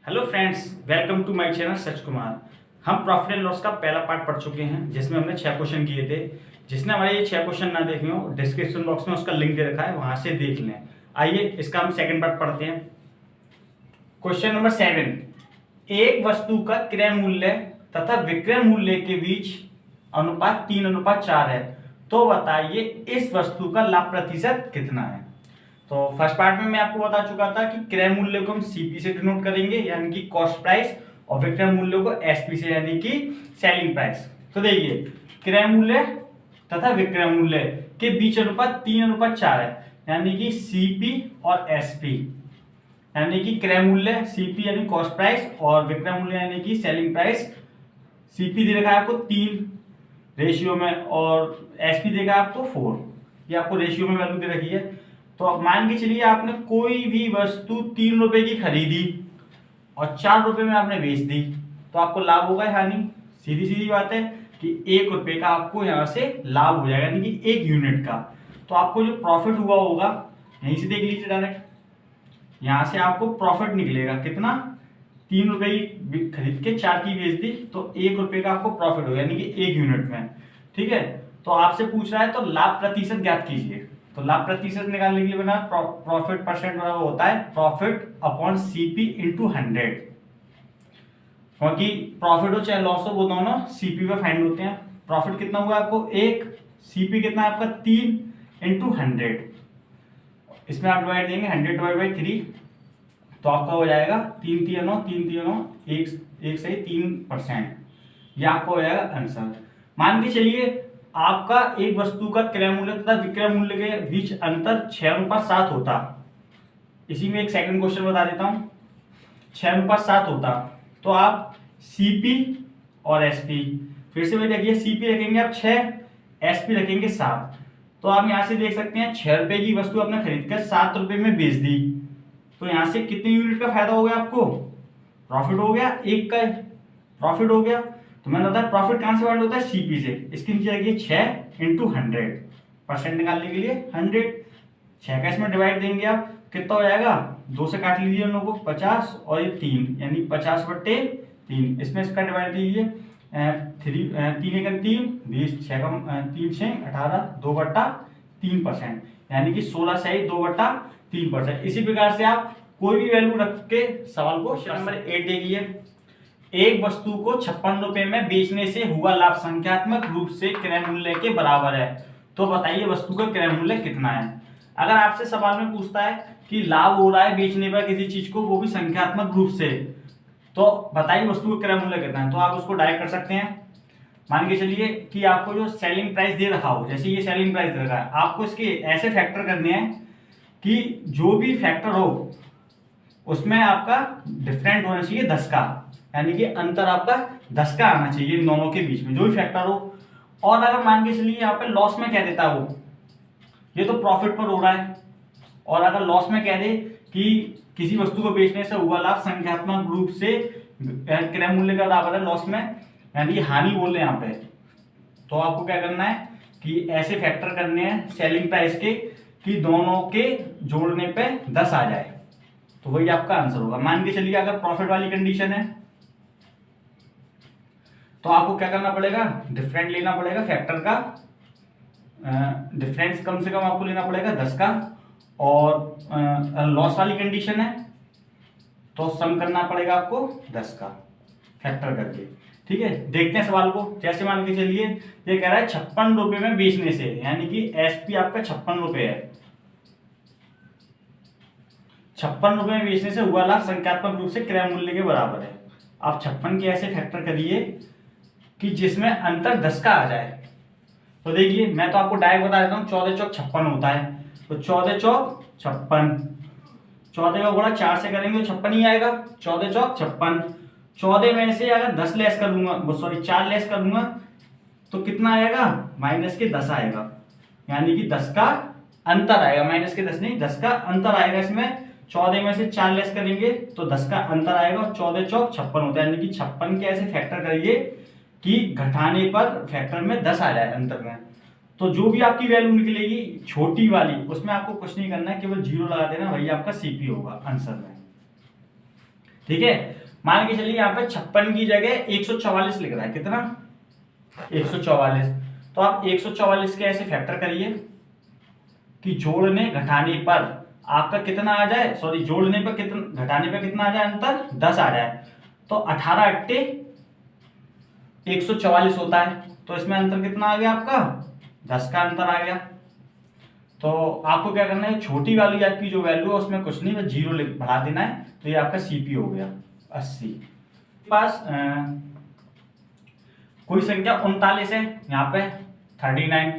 Hello friends, welcome to my channel Sach Kumar. हम profit and loss का पहला पार्ट पढ़ चुके हैं जिसमें हमने 6 क्वेश्चन किए थे। जिसने हमारे ये 6 क्वेश्चन ना देखे हो, डिस्क्रिप्शन बॉक्स में उसका लिंक दे रखा है, वहां से देख लें। आइए इसका हम सेकंड पार्ट पढ़ते हैं। क्वेश्चन नंबर 7, एक वस्तु का क्रय मूल्य तथा विक्रय मूल्य के बीच अनुपात 3:4 है, तो बताइए इस वस्तु का लाभ प्रतिशत कितना है। तो फर्स्ट पार्ट में मैं आपको बता चुका था कि क्रय मूल्य को हम सीपी से डिनोट करेंगे यानी कि कॉस्ट प्राइस, और विक्रय मूल्य को एसपी से यानी कि सेलिंग प्राइस। तो देखिए, क्रय मूल्य तथा विक्रय मूल्य के बीच अनुपात 3:4 है, यानी कि सीपी और एसपी, यानी कि क्रय मूल्य सीपी यानी कॉस्ट प्राइस और विक्रय मूल्य यानी कि सेलिंग प्राइस। सीपी दे रखा है आपको 3 रेशियो में और एसपी देगा आपको 4, ये आपको रेशियो में वैल्यू दे रखी है। तो अब मान के चलिए आपने कोई भी वस्तु 3 रुपए की खरीदी और 4 रुपए में आपने बेच दी, तो आपको लाभ होगा या हानि? सीधी सीधी बात है कि 1 रुपए का आपको यहाँ से लाभ हो जाएगा, यानी कि 1 यूनिट का। तो आपको जो प्रॉफिट हुआ होगा यहीं से देख लीजिए, डायरेक्ट यहाँ से आपको प्रॉफिट निकलेगा कितना। 3 रुपए की खरीद के 4 की बेच दी तो 1 रुपए का आपको प्रॉफिट होगा, यानी कि 1 यूनिट में। ठीक है, तो आपसे पूछ रहा है तो लाभ प्रतिशत ज्ञात कीजिए। तो लाभ प्रतिशत निकालने के लिए बना प्रॉफिट परसेंट होता है प्रॉफिट अपॉन सीपी इंटू 100, क्योंकि प्रॉफिट हो चाहे लॉस हो वो दोनों सीपी पे फाइंड होते हैं। प्रॉफिट कितना हुआ आपको 1, सीपी कितना है आपका 3 इंटू 100। इसमें आप डिवाइड देंगे 100/3, तो आपका हो जाएगा 3 3 9 3 3 9 1 सही 3%। यह आपका हो जाएगा आंसर। मान के चलिए आपका एक वस्तु का क्रय मूल्य तथा विक्रय मूल्य के बीच अंतर 6:7 होता। इसी में एक सेकंड क्वेश्चन बता देता हूं, 6:7 होता तो आप सीपी और एसपी, फिर से वही देखिए, सीपी रखेंगे आप 6, एसपी रखेंगे 7। तो आप यहां से देख सकते हैं 6 रुपए की वस्तु आपने खरीद कर 7 रुपए में बेच दी, तो यहां से कितने यूनिट का फायदा हो गया आपको? प्रॉफिट हो गया, 1 का प्रॉफिट हो गया। तो मैंने बताया प्रॉफिट कहां से वाइंड होता है? सीपी से। इसके नीचे रखिए 6 इंटू 100, परसेंट निकालने के लिए 100, 6 का इसमें डिवाइड देंगे आप, कितना हो जाएगा? 2 से काट लीजिए हम लोग को 50 और ये 3, यानी 50/3। इसमें इसका डिवाइड दीजिए 3 1 3 20, 6 का 3 6 18, 2/3%, यानी कि 16 सही 2/3%। इसी प्रकार से आप कोई भी वैल्यू रख के सवाल को। क्वेश्चन नंबर 8 देखिए, एक वस्तु को 56 रुपए में बेचने से हुआ लाभ संख्यात्मक रूप से क्रय मूल्य के बराबर है, तो बताइए वस्तु का क्रय मूल्य कितना है। अगर आपसे सवाल में पूछता है कि लाभ हो रहा है बेचने पर किसी चीज को, वो भी संख्यात्मक रूप से, तो बताइए वस्तु का क्रय मूल्य कितना है, तो आप उसको डायरेक्ट कर सकते हैं। मान के चलिए कि आपको जो सेलिंग प्राइस दे रखा हो, जैसे ये सेलिंग प्राइस दे रखा है, आपको इसके ऐसे फैक्टर करने हैं कि जो भी फैक्टर हो उसमें आपका डिफरेंट होना चाहिए 10 का, यानी कि अंतर आपका 10 का आना चाहिए इन दोनों के बीच में, जो भी फैक्टर हो। और अगर मान के चलिए यहाँ पे लॉस में कह देता हो, ये तो प्रॉफिट पर हो रहा है, और अगर लॉस में कह दे कि किसी वस्तु को बेचने से हुआ लाभ संख्यात्मक रूप से क्रय मूल्य का बराबर है लॉस में, यानी हानि बोल रहे हैं यहाँ पे, तो आपको क्या करना है कि ऐसे फैक्टर करने हैं सेलिंग प्राइस के कि दोनों के जोड़ने पे 10 आ जाए, तो वही आपका आंसर होगा। मान के चलिए अगर प्रॉफिट वाली कंडीशन है तो आपको क्या करना पड़ेगा? डिफरेंट लेना पड़ेगा फैक्टर का, डिफरेंस कम से कम आपको लेना पड़ेगा 10 का। और लॉस वाली कंडीशन है तो सम करना पड़ेगा आपको 10 का फैक्टर करके। ठीक है, देखते हैं सवाल को। जैसे मान के चलिए ये कह रहा है 56 रुपए में बेचने से, यानी कि एसपी आपका 56 रुपए है, 56 रुपए में बेचने से हुआ लाभ संख्यात्मक रूप से क्रय मूल्य के बराबर है। आप 56 के ऐसे फैक्टर करिए कि जिसमें अंतर 10 का आ जाए। तो देखिए मैं तो आपको डायरेक्ट बता देता हूँ, 14 चौक 56 होता है, तो 14 चौक 56, 14 का गुणा 4 से करेंगे तो 56 ही आएगा। 14 चौक 56, 14 में से अगर 10 लेस कर लूंगा, सॉरी 4 लेस कर लूंगा तो कितना आएगा? माइनस के 10 आएगा, यानी कि 10 का अंतर आएगा, माइनस के 10 नहीं 10 का अंतर आएगा। इसमें 14 में से 4 लेस करेंगे तो 10 का अंतर आएगा, और 14 चौक 56 होता है, यानी कि 56 के ऐसे फैक्टर करिए कि घटाने पर फैक्टर में 10 आ जाए अंतर में। तो जो भी आपकी वैल्यू निकलेगी छोटी वाली, उसमें आपको कुछ नहीं करना है, केवल 0 लगा देना, वही आपका सीपी होगा आंसर में। ठीक है। मान के चलिए यहाँ पे 56 की जगह 144 लिख रहा है, कितना 144। तो आप 144 के ऐसे फैक्टर करिए कि जोड़ने घटाने पर आपका कितना आ जाए, सॉरी जोड़ने पर कितना, घटाने पर कितना आ जाए, अंतर 10 आ जाए। तो 18 अट्टे 144 होता है, तो इसमें अंतर कितना आ गया आपका, 10 का अंतर आ गया। तो आपको क्या करना है, छोटी वाली आपकी जो वैल्यू है उसमें कुछ नहीं, बस 0 बढ़ा देना है, तो ये आपका सीपी हो गया 80। पास कोई संख्या 39 है यहाँ पे 39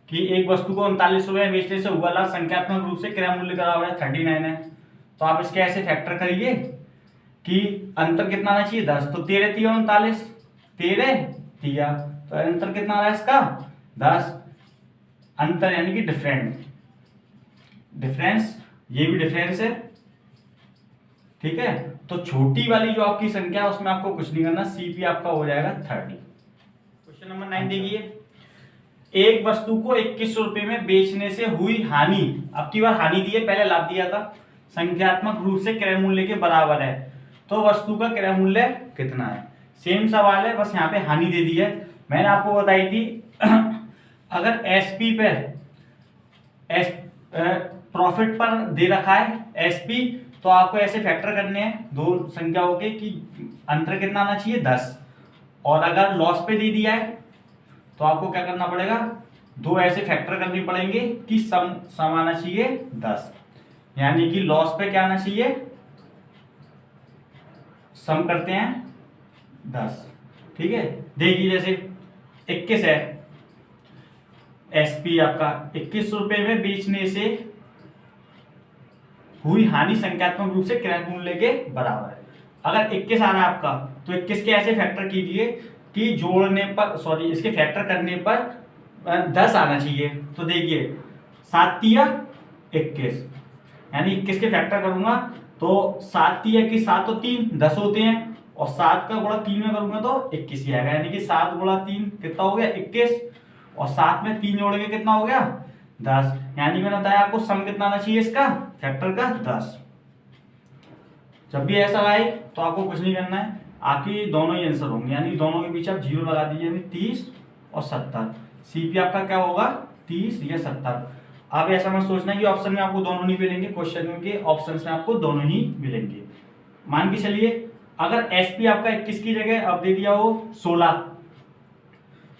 कि एक वस्तु को 39 रुपए बेचने से हुआ लाभ संख्यात्मक रूप से क्रय मूल्य का बराबर 39 है। तो आप इसके ऐसे फैक्टर करिए कि अंतर कितना आना चाहिए, 10। तो 13 तिया 39, 13 तिया, तो अंतर कितना आ रहा है इसका 10। अंतर यानी कि डिफरेंस, ये भी डिफरेंस है, ठीक है। तो छोटी वाली जो आपकी संख्या है उसमें आपको कुछ नहीं करना, सीपी आपका हो जाएगा 30। क्वेश्चन नंबर 9 देखिए, एक वस्तु को 21 रुपए में बेचने से हुई हानि, अब की बार हानि दी है, पहले लाभ दिया था, संख्यात्मक रूप से क्रय मूल्य के बराबर है, तो वस्तु का क्रय मूल्य कितना है। सेम सवाल है, बस यहाँ पे हानि दे दी है। मैंने आपको बताई थी अगर एसपी पे प्रॉफिट पर दे रखा है एसपी, तो आपको ऐसे फैक्टर करने हैं दो संख्याओं के कि अंतर कितना आना चाहिए 10, और अगर लॉस पे दे दिया है तो आपको क्या करना पड़ेगा, दो ऐसे फैक्टर करने पड़ेंगे कि सम आना चाहिए 10, यानी कि लॉस पे क्या आना चाहिए, सम करते हैं 10, ठीक है। देखिए जैसे 21 है, एसपी आपका 21 रुपए में बेचने से हुई हानि संख्यात्मक रूप से क्रय मूल्य के बराबर है। अगर 21 आ रहा है आपका, तो 21 के ऐसे फैक्टर कीजिए कि जोड़ने पर, सॉरी इसके फैक्टर करने पर 10 आना चाहिए। तो देखिए 7 तिया 21, यानी 21 के फैक्टर करूंगा तो 7 तिया 21, 7 तो 3 10 होते हैं, और 7 का गुणा 3 में करूंगा तो 21 ही आएगा, यानी कि 7 गुणा 3 कितना हो गया 21, और 7 में 3 जोड़ के कितना हो गया 10, यानी मैंने बताया आपको सम कितना आना चाहिए इसका, फैक्टर का 10। जब भी ऐसा आए तो आपको कुछ नहीं करना है, आपकी दोनों ही आंसर होंगे, यानी दोनों के बीच आप 0 लगा दीजिए, 30 और 70। सीपी आपका क्या होगा 30 या 70। आप ऐसा मत सोचना कि ऑप्शन में आपको दोनों नहीं मिलेंगे, क्वेश्चन के ऑप्शन में आपको दोनों ही मिलेंगे। मान के चलिए अगर एसपी आपका 21 की जगह अब दे दिया हो 16,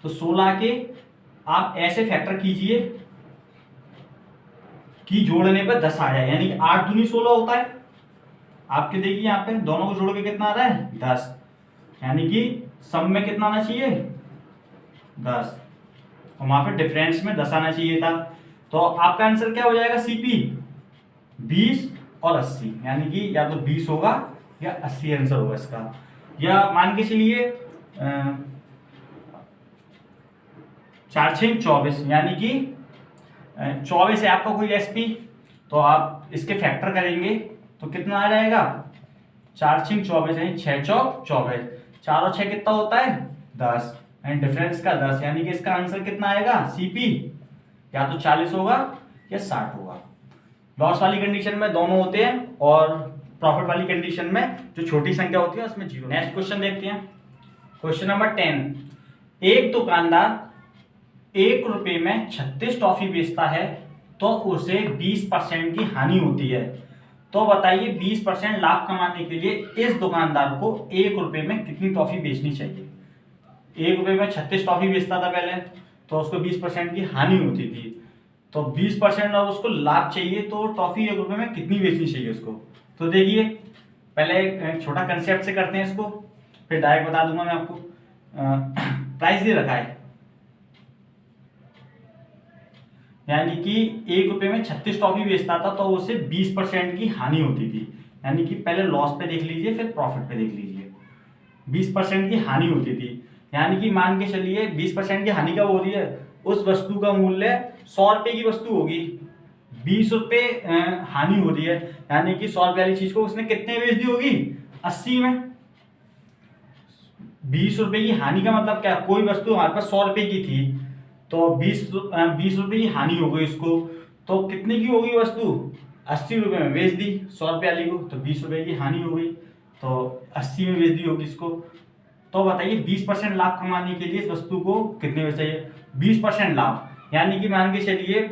तो 16 के आप ऐसे फैक्टर कीजिए कि जोड़ने पर 10 आ जाए, यानी कि 8 दूनी 16 होता है आपके। देखिए यहाँ पे दोनों को जोड़ के कितना आ रहा है 10, यानी कि सम में कितना आना चाहिए 10, और वहां पे डिफरेंस में 10 आना चाहिए था। तो आपका आंसर क्या हो जाएगा, सीपी 20 और 80, यानी कि या तो 20 होगा या 80 आंसर होगा इसका। या मान के चलिए 4 6 24, यानी कि 24 है आपका कोई एसपी, तो आप इसके फैक्टर करेंगे तो कितना आ जाएगा 4 6 24, यानी 6 चौक 24, 4 और 6 कितना होता है 10, एंड डिफरेंस का 10, यानी कि इसका आंसर कितना आएगा सीपी या तो 40 होगा या 60 होगा। लॉस वाली कंडीशन में दोनों होते हैं, और प्रॉफिट वाली कंडीशन में जो छोटी संख्या होती है उसमें 0। नेक्स्ट क्वेश्चन देखते हैं, क्वेश्चन नंबर 10। एक दुकानदार 1 रुपए में 36 टॉफी बेचता है तो उसे 20% की हानि होती है। तो बताइए 20% लाभ कमाने के लिए इस दुकानदार को 1 रुपए में कितनी टॉफी बेचनी चाहिए। 1 रुपए में 36 टॉफी बेचता था पहले, तो उसको 20% की हानि होती थी, तो 20% और उसको लाभ चाहिए, तो टॉफी 1 रुपए में कितनी बेचनी चाहिए उसको। तो देखिए पहले एक छोटा कंसेप्ट से करते हैं इसको, फिर डायरेक्ट बता दूंगा मैं आपको। प्राइस दे रखा है, यानी कि 1 रुपए में 36 टॉफी बेचता था तो उसे 20% की हानि होती थी, यानी कि पहले लॉस पे देख लीजिए फिर प्रॉफिट पे देख लीजिए। 20% की हानि होती थी, यानी कि मान के चलिए 20% की हानि कब हो रही है, उस वस्तु का मूल्य 100 रुपए की वस्तु होगी, 20 रुपए हानि हो रही है, यानी कि 100 रुपए वाली चीज को उसने कितने बेच दी होगी 80 में। 20 रुपए की हानि का मतलब क्या, कोई वस्तु हमारे पास 100 रुपए की थी तो 20 रुपए की हानि हो गई उसको, तो कितने की होगी वस्तु 80 रुपए में बेच दी 100 रुपए वाली को, तो 20 रुपए की हानि हो गई। तो 80 में बेच दी होगी इसको। तो बताइए 20% लाभ कमाने के लिए इस वस्तु को कितने में चाहिए? 20% लाभ, यानी कि मान के चलिए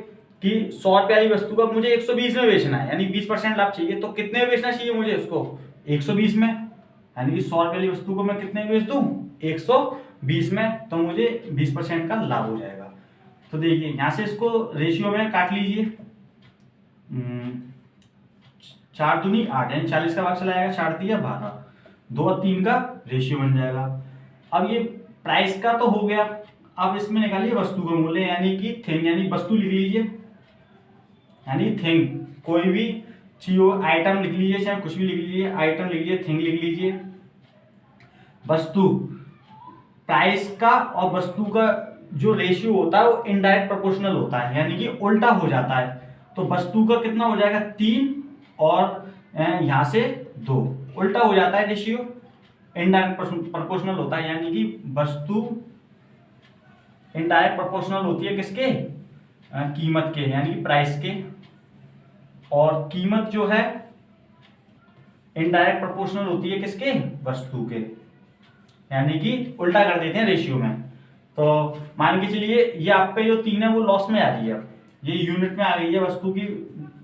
कि 100 रुपये वाली वस्तु को मुझे 120 में बेचना है, यानी 20% लाभ चाहिए। तो कितने में बेचना चाहिए मुझे उसको? 120 में। यानी कि 100 रुपये वाली वस्तु को मैं कितने में बेच दूं? 120 में। तो मुझे 20% का लाभ हो जाएगा। तो देखिए यहाँ से इसको रेशियो में काट लीजिए। 4 दूनी 8, यानी 40 का भाग चला जाएगा, 4 दिया 12, 2 और 3 का रेशियो बन जाएगा। अब ये प्राइस का तो हो गया। अब इसमें निकालिए वस्तु का मूल्य, यानी कि थिंग, यानी वस्तु लिख लीजिए, यानी थिंग। कोई भी चीज हो, आइटम लिख लीजिए, चाहे कुछ भी लिख लीजिए, आइटम लिख लीजिए, थिंग लिख लीजिए। वस्तु, प्राइस का और वस्तु का जो रेशियो होता है वो इनडायरेक्ट प्रोपोर्शनल होता है, यानी कि उल्टा हो जाता है। तो वस्तु का कितना हो जाएगा? 3 और यहां से 2, उल्टा हो जाता है रेशियो, इनडायरेक्ट प्रोपोर्शनल होता है। यानी कि वस्तु इनडायरेक्ट प्रोपोर्शनल होती है किसके? कीमत के, यानी कि प्राइस के। और कीमत जो है इनडायरेक्ट प्रोपोर्शनल होती है किसके? वस्तु के, यानी कि उल्टा कर देते हैं रेशियो में। तो मान के चलिए ये आप पे जो 3 है वो लॉस में आ रही है, ये यूनिट में आ गई है, वस्तु की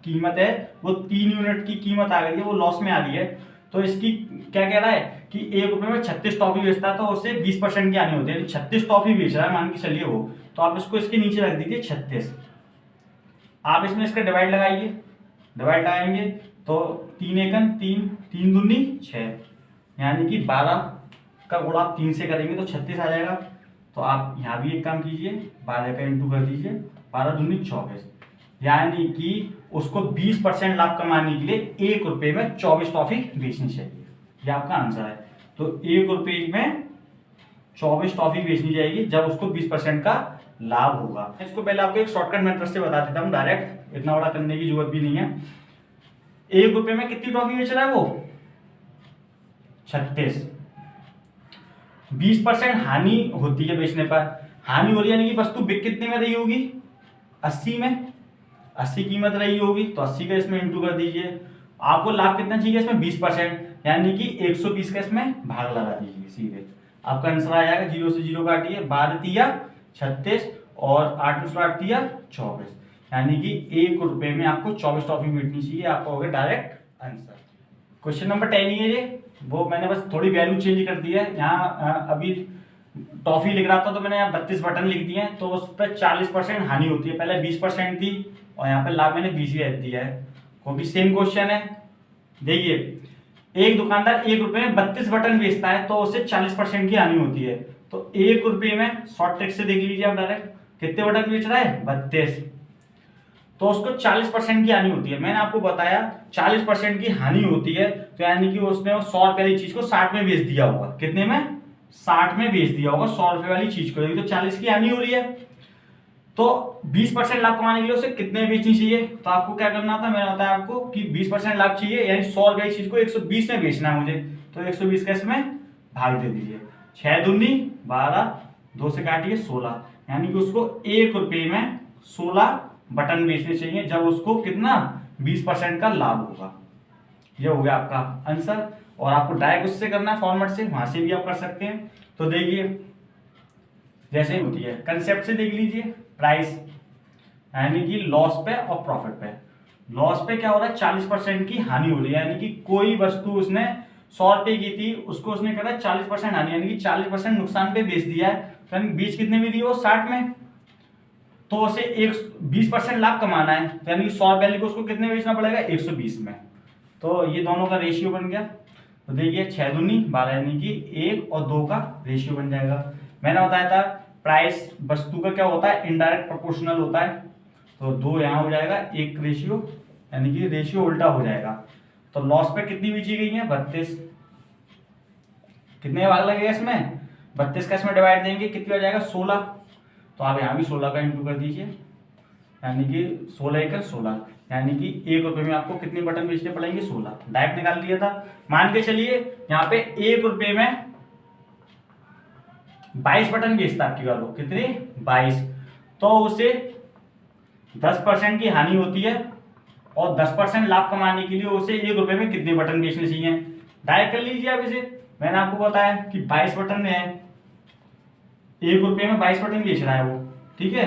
कीमत है वो 3 यूनिट की कीमत आ गई है, वो लॉस में आ रही है। तो इसकी क्या कह रहा है कि 1 रुपये में 36 टॉफी बेचता है, तो उससे 20% की आनी होती है। 36 टॉफी बेच रहा है मान के चलिए वो, तो आप इसको इसके नीचे रख दीजिए 36। आप इसमें इसका डिवाइड लगाइए, डिवाइड लगाएंगे तो 3 एकन 3, 3 दूनी 6, यानी कि 12 का गुणा आप 3 से करेंगे तो 36 आ जाएगा। तो आप यहाँ भी एक काम कीजिए, 12 का इंटू कर दीजिए, 12 दूनी 24, यानी कि उसको 20% लाभ कमाने के लिए 1 रुपये में 24 टॉफी बेचनी चाहिए। ये आपका आंसर है। तो 1 रुपये में 24 टॉफी बेचनी जाएगी जब उसको 20% का लाभ होगा। इसको पहले आपको एक शॉर्टकट मेथड से बता देता हूँ, डायरेक्ट इतना बड़ा करने की जरूरत भी नहीं है। 1 रुपये में कितनी टॉफी बेच रहा है वो? 36। 20% हानि होती है बेचने पर, हानि हो रही है, यानी कि वस्तु बिक कितने में रही होगी? 80 में, 80 कीमत रही होगी, तो 80 का इसमें इंटू कर दीजिए। आपको लाभ कितना चाहिए इसमें? 20%, यानी कि 120 का इसमें भाग लगा दीजिए सीधे। आपका आंसर आ जाएगा, 0 से 0 काटिए, 12 तिया 36 और 8 से 8 तिया 24, यानी कि 1 रुपये में आपको 24 टॉफी बेचनी चाहिए। आपका हो गया डायरेक्ट आंसर। क्वेश्चन नंबर 10 ही है ये, वो मैंने बस थोड़ी वैल्यू चेंज कर दी है। यहाँ अभी टॉफी लिख रहा था तो मैंने यहाँ 32 बटन लिख दिए हैं, तो उस पर 40% हानि होती है, पहले 20% थी और यहाँ पे लाभ मैंने 20 ही रख दिया है, क्योंकि सेम क्वेश्चन है। देखिए एक दुकानदार 1 रुपये में 32 बटन बेचता है, तो उससे 40% की हानि होती है। तो 1 रुपये में शॉर्ट ट्रिक से देख लीजिए आप डायरेक्ट, कितने बटन बेच रहा है? 32, तो उसको 40% की हानि होती है। मैंने आपको बताया 40% की हानि होती है, तो यानी कि उसने 100 रुपये वाली चीज को 60 में बेच दिया होगा। कितने में? 60 में बेच दिया होगा 100 रुपये वाली चीज को, तो 40 की हानि हो रही है। तो 20% लाभ कमाने के लिए उसे कितने बेचनी चाहिए? तो आपको क्या करना था, मैंने बताया आपको कि 20% लाभ चाहिए, यानी 100 रुपये की चीज को 120 में बेचना है मुझे, तो 120 का इसमें भाग दे दीजिए। 6 दूनी 12, 2 से काटिए 16, यानी कि उसको 1 रुपये में 16 बटन बेचने चाहिए जब उसको कितना? 20% का लाभ होगा। ये हो गया आपका आंसर। और आपको डायरेक्ट उससे करना है, फॉर्मेट से, वहां से भी आप कर सकते हैं। तो देखिए जैसे होती है, कंसेप्ट से देख लीजिए। प्राइस यानी कि लॉस पे और प्रॉफिट पे। लॉस पे क्या हो रहा है? 40% की हानि हो रही है, यानी कि कोई वस्तु उसने 100 रुपये की थी, उसको उसने कहा 40% हानि, यानी कि 40% नुकसान पे बेच दिया है। तो बीच कितने में दी वो? 60 में। तो उसे 20% लाभ कमाना है, तो यानी कि 100 रुपये को उसको कितने में बेचना पड़ेगा? 120 में। तो ये दोनों का रेशियो बन गया। तो देखिए 6 दूनी 12, यानी कि 1 और 2 का रेशियो बन जाएगा। मैंने बताया था प्राइस वस्तु का क्या होता है? इनडायरेक्ट प्रोपोर्शनल होता है। तो 2 यहाँ हो जाएगा, 1 रेशियो, यानी कि रेशियो उल्टा हो जाएगा। तो लॉस पे कितनी बेची गई है? 32। कितने भाग लगेगा इसमें? 32 का इसमें डिवाइड देंगे, कितनी हो जाएगा? 16। तो आप यहाँ भी 16 का इंटू कर दीजिए, यानी कि 16 एकड़ 16, यानी कि 1 रुपये में आपको कितने बटन बेचने पड़ेंगे? 16। डायरेक्ट निकाल लिया था। मान के चलिए यहाँ पे 1 रुपये में 22 बटन बेचता आपकी बात हो, कितने? 22। तो उसे 10% की हानि होती है, और 10% लाभ कमाने के लिए उसे 1 रुपये में कितने बटन बेचने चाहिए? डायरेक्ट कर लीजिए आप इसे। मैंने आपको बताया कि 22 बटन में है, 1 रुपये में 22 बटन बेच रहा है वो, ठीक है।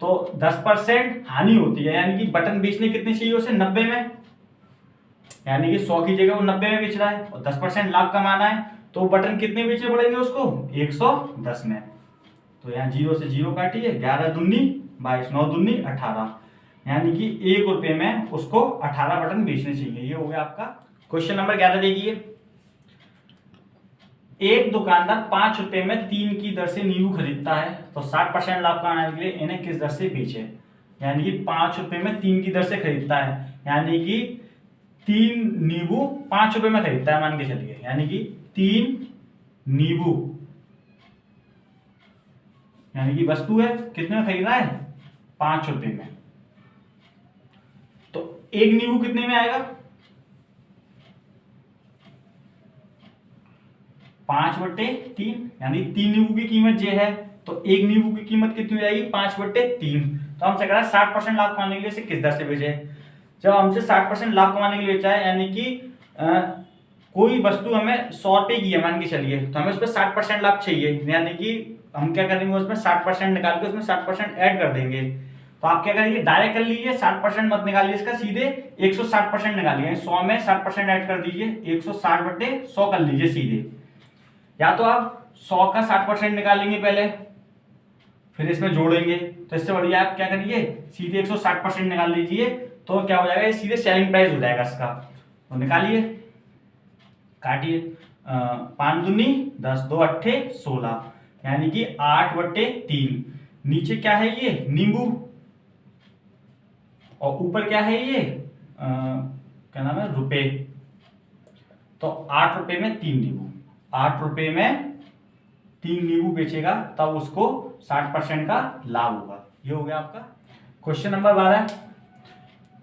तो 10% हानि होती है, यानी कि बटन बेचने कितने चाहिए उसे, 90 में, यानी कि 100 की जगह वो 90 में बेच रहा है और 10% लाभ कमाना है, तो बटन कितने बेचने पड़ेंगे उसको, 110 में। तो यहाँ 0 से 0 काटिए, 11 दूनी 22, 9 दूनी 18, यानी कि 1 रुपये में उसको 18 बटन बेचने चाहिए। ये हो गया आपका क्वेश्चन नंबर 11। देखिए, एक दुकानदार 5 रुपए में 3 की दर से नींबू खरीदता है, तो 60% लाभ कमाने के लिए इन्हें किस दर से बेचे। यानी कि 5 रुपए में 3 की दर से खरीदता है, यानी कि 3 नींबू 5 रुपए में खरीदता है, मान के चलिए, यानी कि 3 नींबू, यानी कि वस्तु है कितने में खरीद रहा है, 5 रुपए में। तो एक नींबू कितने में आएगा, 5/3, यानी 3 नींबू की कीमत ये है, तो एक नींबू की कीमत कितनी हो जाएगी, 5/3। तो हमसे कह रहा है 60% लाभ कमाने के लिए इसे किस दर से बेचे। जब हमसे 60% लाभ कमाने के लिए बेचा है, यानी कि कोई वस्तु हमें 100 रुपए की है मान के चलिए, तो हमें उस पर 60% लाभ चाहिए, यानी कि हम क्या करेंगे, उसमें 60% निकाल के उसमें 60% ऐड कर देंगे। तो आप क्या करेंगे, डायरेक्ट कर लीजिए, 60% मत निकालिए इसका, सीधे 160% निकालिए, 100 में 60% ऐड कर दीजिए, 160/100 कर लीजिए सीधे। या तो आप 100 का 60% निकालेंगे पहले, फिर इसमें जोड़ेंगे, तो इससे बढ़िया आप क्या करिए, सीधे 160% निकाल लीजिए, तो क्या हो जाएगा, ये सीधे सेलिंग प्राइस हो जाएगा इसका। तो निकालिए, काटिए, 5 दूनी 10, 2 अट्ठे 16, यानी कि 8/3। नीचे क्या है, ये नींबू, और ऊपर क्या है, ये क्या नाम है, रुपए। तो 8 रुपए में 3 नींबू, 8 रुपए में 3 नींबू बेचेगा, तब उसको 60% का लाभ होगा। ये हो गया आपका क्वेश्चन नंबर 12।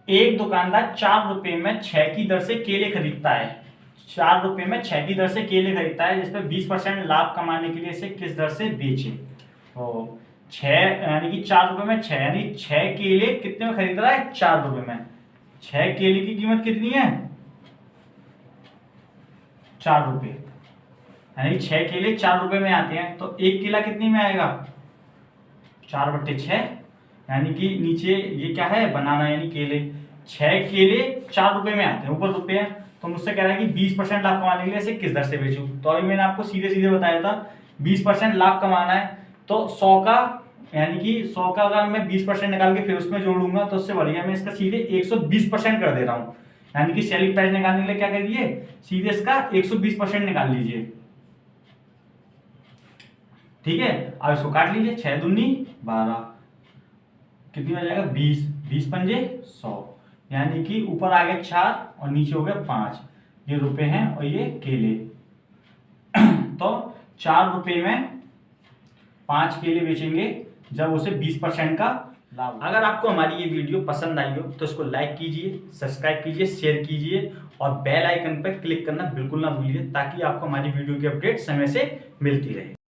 एक दुकानदार 4 रुपए में 6 की दर से केले खरीदता है, 4 रुपए में 6 की दर से केले खरीदता है, जिसपे 20% लाभ कमाने के लिए इसे किस दर से बेचे। तो 6 यानी कि 4 रुपए में 6, यानी 6 केले कितने में खरीद रहा है, 4 रुपए में। 6 केले की कीमत कितनी है, 4 रुपए, यानी 6 केले 4 रुपए में आते हैं, तो एक केला कितने में आएगा, 4/6, यानी कि नीचे ये क्या है, बनाना, यानी केले। 6 केले 4 रुपए में आते हैं, ऊपर रुपए है, तो मुझसे कह रहा है कि 20% लाभ कमाने के लिए इसे किस दर से बेचूं। तो अभी मैंने आपको सीधे सीधे बताया था, 20% लाभ कमाना है, तो 100 का, यानी कि 100 का अगर मैं 20% निकाल के फिर उसमें जोड़ूंगा, तो उससे बढ़िया मैं इसका सीधे 120% कर दे रहा हूँ। यानी कि सेलिंग प्राइस निकालने के लिए क्या करिए, सीधे इसका 120% निकाल लीजिए, ठीक है। अब इसको काट लीजिए, 6 दूनी 12, कितनी हो जाएगा, 20, 20 पंजे 100, यानी कि ऊपर आ गए 4 और नीचे हो गया 5। ये रुपए हैं और ये केले। तो 4 रुपए में 5 केले बेचेंगे, जब उसे 20% का लाभ। अगर आपको हमारी ये वीडियो पसंद आई हो तो इसको लाइक कीजिए, सब्सक्राइब कीजिए, शेयर कीजिए और बेल आइकन पर क्लिक करना बिल्कुल ना भूलिए, ताकि आपको हमारी वीडियो की अपडेट समय से मिलती रहे।